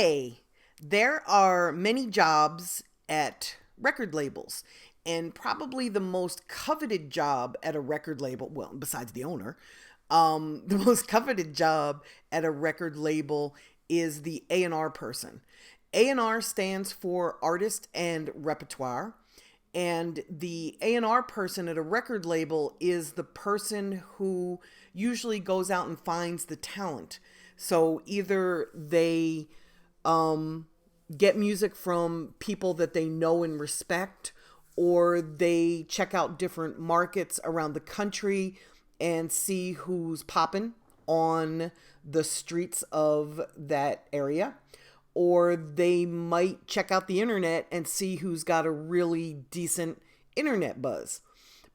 Hey, there are many jobs at record labels, and probably the most coveted job at a record label, well, besides the owner, the most coveted job at a record label is the A&R person. A&R stands for artist and repertoire. And the A&R person at a record label is the person who usually goes out and finds the talent. So either they get music from people that they know and respect, or they check out different markets around the country and see who's popping on the streets of that area, or they might check out the internet and see who's got a really decent internet buzz.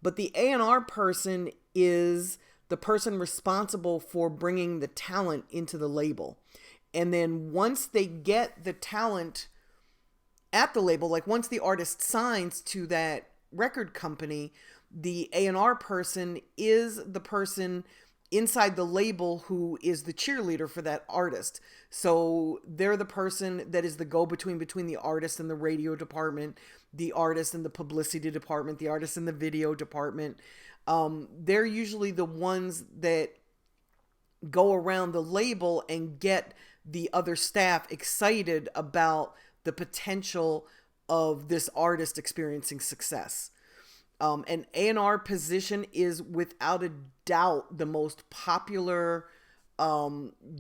But the A&R person is the person responsible for bringing the talent into the label. And then once they get the talent at the label, like once the artist signs to that record company, the A&R person is the person inside the label who is the cheerleader for that artist. So they're the person that is the go-between between the artist and the radio department, the artist and the publicity department, the artist and the video department. They're usually the ones that go around the label and get the other staff excited about the potential of this artist experiencing success. An A&R position is without a doubt the most popular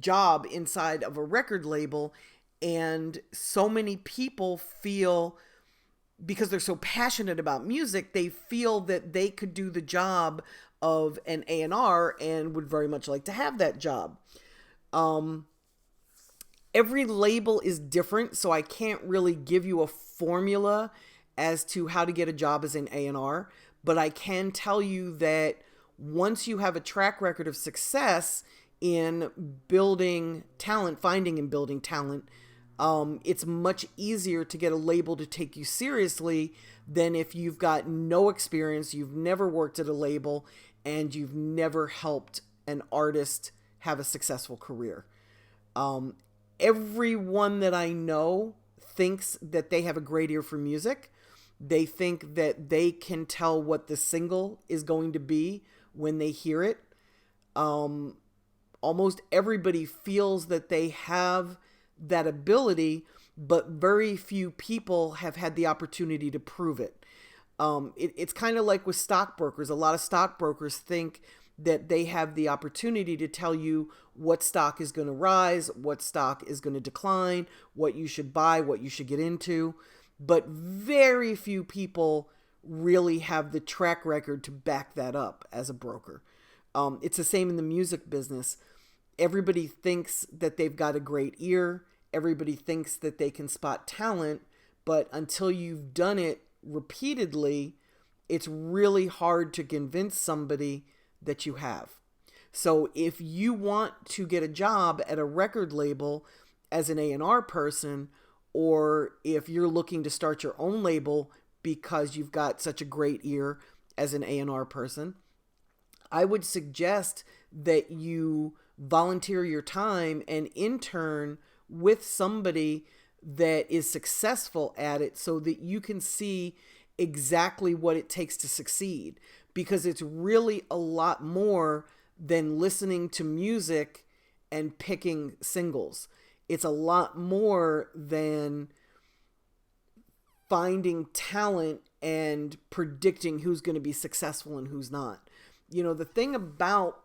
job inside of a record label. And so many people feel, because they're so passionate about music, they feel that they could do the job of an A&R and would very much like to have that job. Every label is different, so I can't really give you a formula as to how to get a job as an A&R, but I can tell you that once you have a track record of success in building talent, finding and building talent, it's much easier to get a label to take you seriously than if you've got no experience, you've never worked at a label, and you've never helped an artist have a successful career. Everyone that I know thinks that they have a great ear for music. They think that they can tell what the single is going to be when they hear it. Almost everybody feels that they have that ability, but very few people have had the opportunity to prove it. It's kind of like with stockbrokers. A lot of stockbrokers think that they have the opportunity to tell you what stock is going to rise, what stock is going to decline, what you should buy, what you should get into. But very few people really have the track record to back that up as a broker. It's the same in the music business. Everybody thinks that they've got a great ear. Everybody thinks that they can spot talent, but until you've done it repeatedly, it's really hard to convince somebody that you have. So if you want to get a job at a record label as an A&R person, or if you're looking to start your own label because you've got such a great ear as an A&R person, I would suggest that you volunteer your time and intern with somebody that is successful at it so that you can see exactly what it takes to succeed. Because it's really a lot more than listening to music and picking singles. It's a lot more than finding talent and predicting who's going to be successful and who's not. You know, the thing about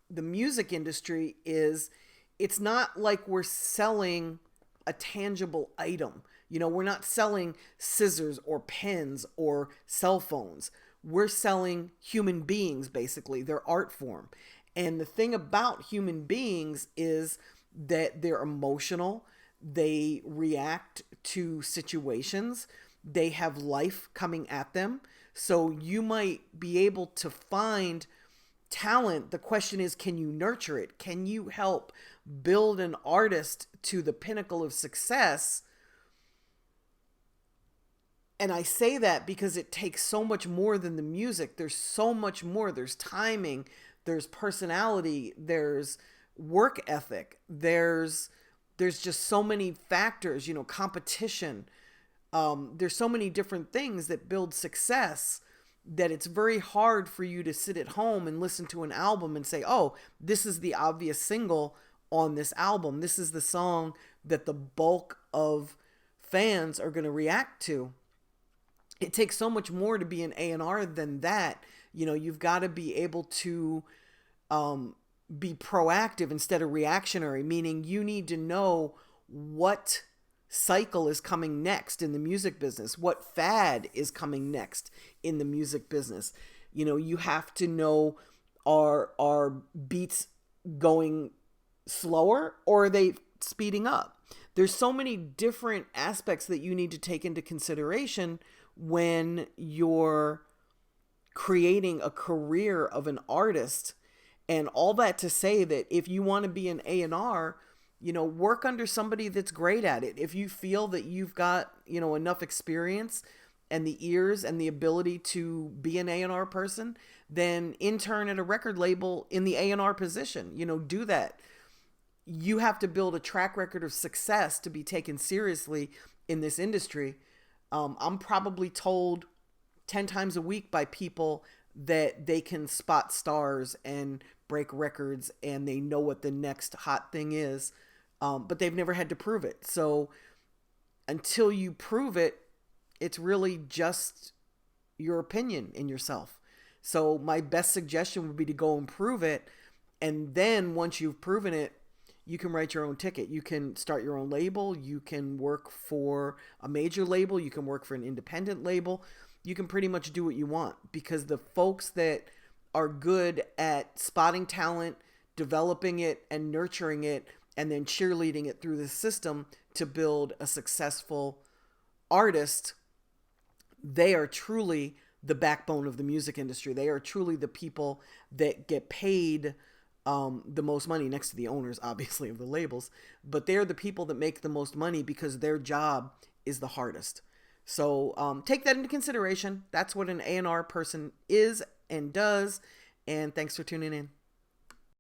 the music industry is it's not like we're selling a tangible item. You know, we're not selling scissors or pens or cell phones. We're selling human beings, basically, their art form. And the thing about human beings is that they're emotional. They react to situations. They have life coming at them. So you might be able to find talent. The question is, can you nurture it? Can you help build an artist to the pinnacle of success? And I say that because it takes so much more than the music. There's so much more. There's timing, there's personality, there's work ethic, there's there's just so many factors, competition. There's so many different things that build success that it's very hard for you to sit at home and listen to an album and say, oh, this is the obvious single on this album. This is the song that the bulk of fans are going to react to. It takes so much more to be an A&R than that. You've got to be able to be proactive instead of reactionary, meaning you need to know what cycle is coming next in the music business, what fad is coming next in the music business. You have to know, are beats going slower or are they speeding up? There's so many different aspects that you need to take into consideration when you're creating a career of an artist. And all that to say that if you want to be an A&R, work under somebody that's great at it. If you feel that you've got, enough experience and the ears and the ability to be an A&R person, then intern at a record label in the A&R position. Do that. You have to build a track record of success to be taken seriously in this industry. I'm probably told 10 times a week by people that they can spot stars and break records and they know what the next hot thing is, but they've never had to prove it. So until you prove it, it's really just your opinion in yourself. So my best suggestion would be to go and prove it. And then once you've proven it, you can write your own ticket. You can start your own label. You can work for a major label. You can work for an independent label. You can pretty much do what you want, because the folks that are good at spotting talent, developing it and nurturing it, and then cheerleading it through the system to build a successful artist, they are truly the backbone of the music industry. They are truly the people that get paid the most money, next to the owners, obviously, of the labels. But they're the people that make the most money because their job is the hardest. So take that into consideration. That's what an A&R person is and does. And thanks for tuning in.